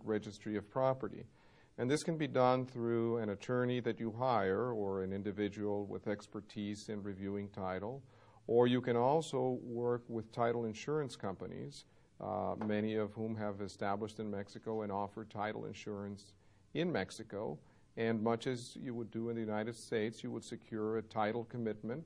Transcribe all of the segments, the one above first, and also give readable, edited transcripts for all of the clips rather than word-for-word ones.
registry of property. And this can be done through an attorney that you hire or an individual with expertise in reviewing title, or you can also work with title insurance companies, many of whom have established in Mexico and offer title insurance in Mexico. And much as you would do in the United States, you would secure a title commitment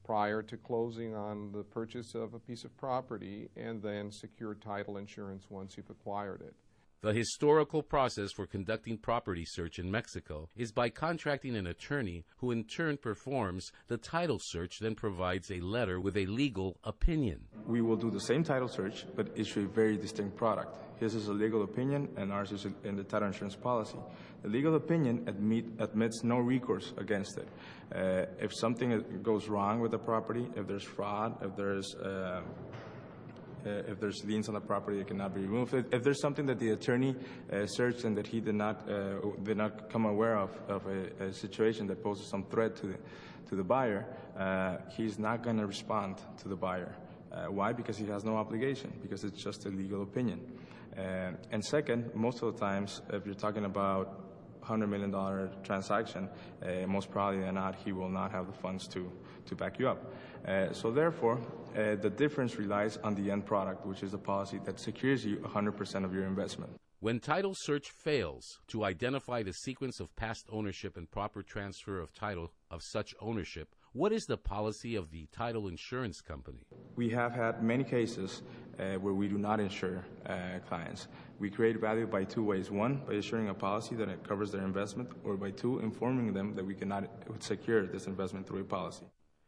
prior to closing on the purchase of a piece of property and then secure title insurance once you've acquired it. The historical process for conducting property search in Mexico is by contracting an attorney who in turn performs the title search, then provides a letter with a legal opinion. We will do the same title search, but issue a very distinct product. His is a legal opinion, and ours is in the title insurance policy. The legal opinion admits no recourse against it. If something goes wrong with the property, if there's fraud, if there's liens on the property, it cannot be removed. If there's something that the attorney searched and that he did not come aware of a situation that poses some threat to the buyer, he's not going to respond to the buyer. Why? Because he has no obligation, because it's just a legal opinion. And second, most of the times, if you're talking about $100 million transaction, most probably than not, he will not have the funds to back you up. So therefore, the difference relies on the end product, which is a policy that secures you 100% of your investment. When title search fails to identify the sequence of past ownership and proper transfer of title of such ownership, what is the policy of the title insurance company? We have had many cases where we do not insure clients. We create value by two ways. One, by issuing a policy that it covers their investment, or by two, informing them that we cannot secure this investment through a policy.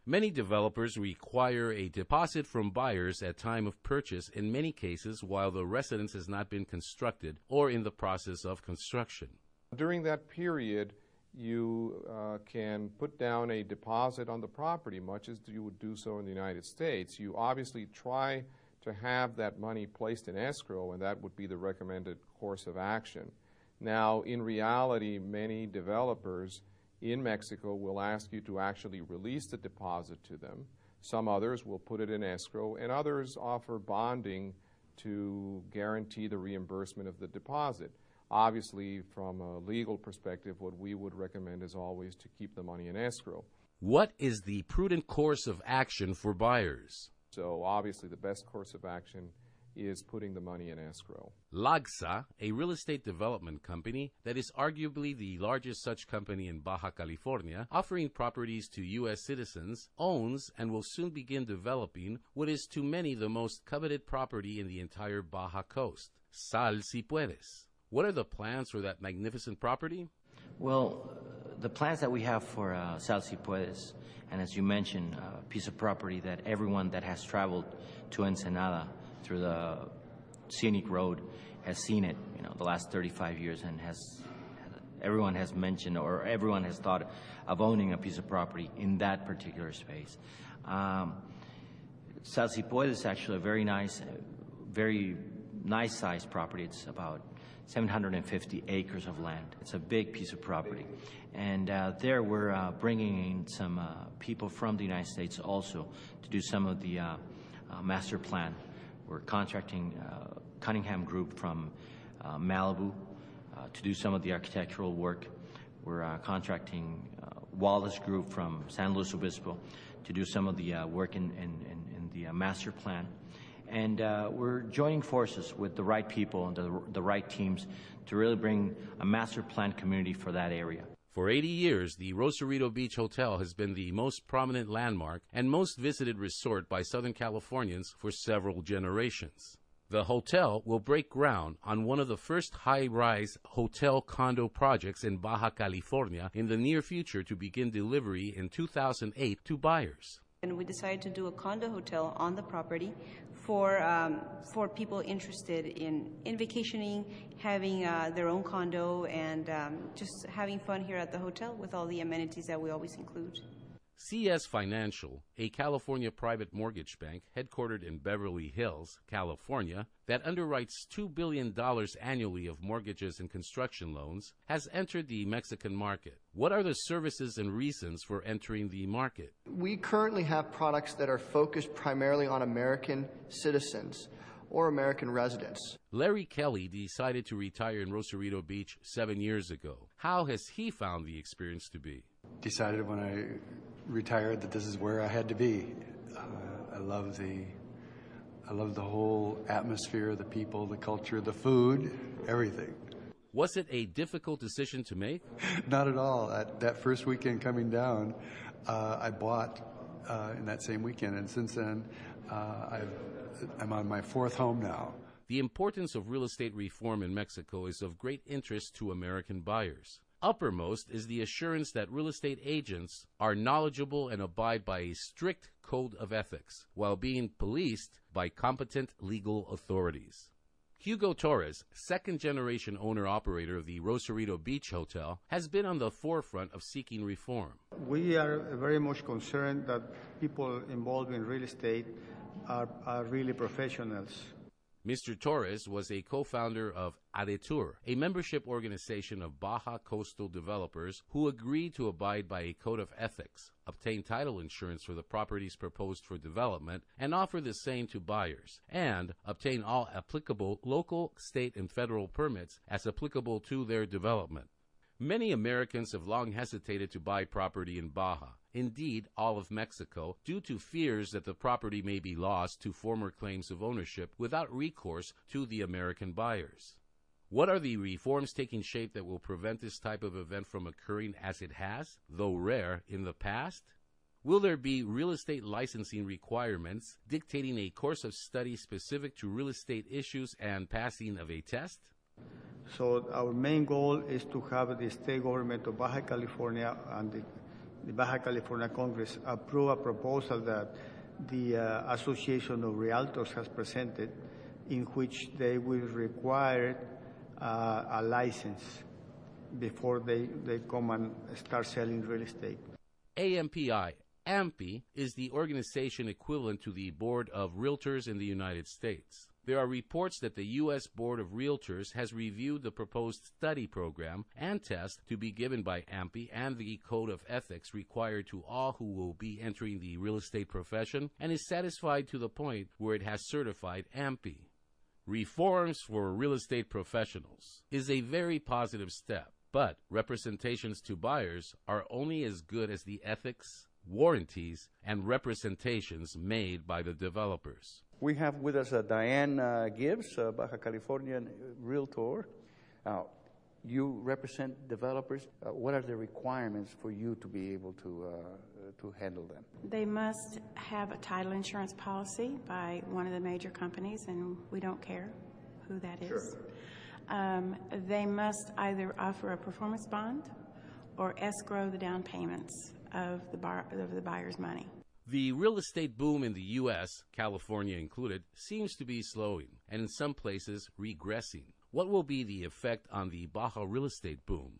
Many developers require a deposit from buyers at time of purchase in many cases while the residence has not been constructed or in the process of construction. During that period, you can put down a deposit on the property, much as you would do so in the United States. You obviously try to have that money placed in escrow, and that would be the recommended course of action. Now, in reality, many developers in Mexico will ask you to actually release the deposit to them. Some others will put it in escrow, and others offer bonding to guarantee the reimbursement of the deposit. Obviously, from a legal perspective, what we would recommend is always to keep the money in escrow. What is the prudent course of action for buyers? So obviously the best course of action is putting the money in escrow. LAGSA, a real estate development company that is arguably the largest such company in Baja California, offering properties to U.S. citizens, owns and will soon begin developing what is to many the most coveted property in the entire Baja coast, Sal Si Puedes. What are the plans for that magnificent property? Well, the plans that we have for Sal Si Puedes, and as you mentioned, a piece of property that everyone that has traveled to Ensenada through the scenic road has seen it, the last 35 years, and everyone has mentioned or everyone has thought of owning a piece of property in that particular space. Sal Si Puedes is actually a very nice sized property. It's about 750 acres of land. It's a big piece of property. And there we're bringing in some people from the United States also to do some of the master plan. We're contracting Cunningham Group from Malibu to do some of the architectural work. We're contracting Wallace Group from San Luis Obispo to do some of the work in the master plan. And we're joining forces with the right people and the right teams to really bring a master plan community for that area. For 80 years, the Rosarito Beach Hotel has been the most prominent landmark and most visited resort by Southern Californians for several generations. The hotel will break ground on one of the first high-rise hotel condo projects in Baja California in the near future to begin delivery in 2008 to buyers. And we decided to do a condo hotel on the property for people interested in vacationing, having their own condo, and just having fun here at the hotel with all the amenities that we always include. CS Financial, a California private mortgage bank headquartered in Beverly Hills, California, that underwrites $2 billion annually of mortgages and construction loans, has entered the Mexican market. What are the services and reasons for entering the market? We currently have products that are focused primarily on American citizens. or American residents. Larry Kelly decided to retire in Rosarito Beach 7 years ago. How has he found the experience to be? Decided when I retired that this is where I had to be. I love the whole atmosphere, the people, the culture, the food, everything. Was it a difficult decision to make? Not at all. That first weekend coming down, I bought in that same weekend, and since then I'm on my fourth home now. The importance of real estate reform in Mexico is of great interest to American buyers. Uppermost is the assurance that real estate agents are knowledgeable and abide by a strict code of ethics, while being policed by competent legal authorities. Hugo Torres, second-generation owner-operator of the Rosarito Beach Hotel, has been on the forefront of seeking reform. We are very much concerned that people involved in real estate are really professionals. Mr. Torres was a co-founder of Adetur, a membership organization of Baja coastal developers who agreed to abide by a code of ethics, obtain title insurance for the properties proposed for development, and offer the same to buyers, and obtain all applicable local, state, and federal permits as applicable to their development. Many Americans have long hesitated to buy property in Baja, indeed all of Mexico, due to fears that the property may be lost to former claims of ownership without recourse to the American buyers. What are the reforms taking shape that will prevent this type of event from occurring as it has, though rare, in the past? Will there be real estate licensing requirements dictating a course of study specific to real estate issues and passing of a test? So our main goal is to have the state government of Baja California and the Baja California Congress approve a proposal that the Association of Realtors has presented, in which they will require a license before they come and start selling real estate. AMPI is the organization equivalent to the Board of Realtors in the United States. There are reports that the U.S. Board of Realtors has reviewed the proposed study program and test to be given by AMPI and the code of ethics required to all who will be entering the real estate profession, and is satisfied to the point where it has certified AMPI. Reforms for real estate professionals is a very positive step, but representations to buyers are only as good as the ethics, warranties, and representations made by the developers. We have with us Diane Gibbs, Baja Californian Realtor. You represent developers. What are the requirements for you to be able to handle them? They must have a title insurance policy by one of the major companies, and we don't care who that is. Sure. They must either offer a performance bond or escrow the down payments of the buyer's money. The real estate boom in the U.S., California included, seems to be slowing and in some places regressing. What will be the effect on the Baja real estate boom?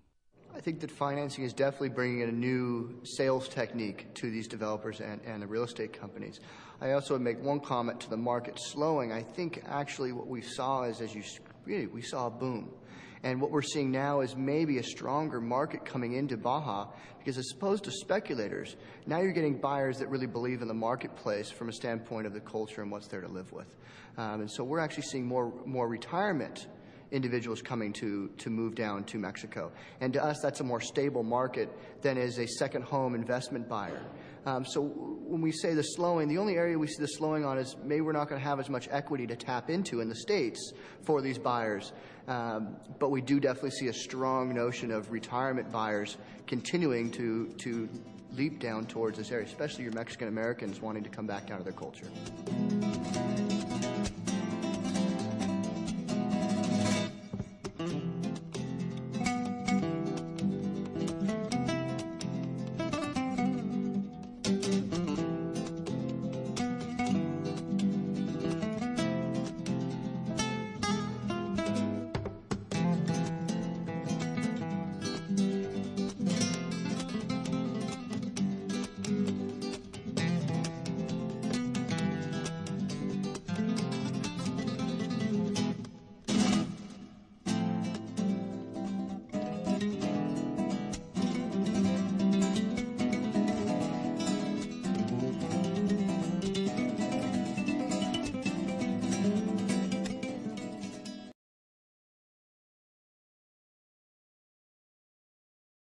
I think that financing is definitely bringing in a new sales technique to these developers and the real estate companies. I also would make one comment to the market slowing. I think actually what we saw is, we saw a boom. And what we're seeing now is maybe a stronger market coming into Baja, because as opposed to speculators, now you're getting buyers that really believe in the marketplace from a standpoint of the culture and what's there to live with. And so we're actually seeing more retirement individuals coming to move down to Mexico. And to us, that's a more stable market than is a second home investment buyer. So when we say the slowing, the only area we see the slowing on is maybe we're not going to have as much equity to tap into in the States for these buyers. But we do definitely see a strong notion of retirement buyers continuing to leap down towards this area, especially your Mexican Americans wanting to come back down to their culture.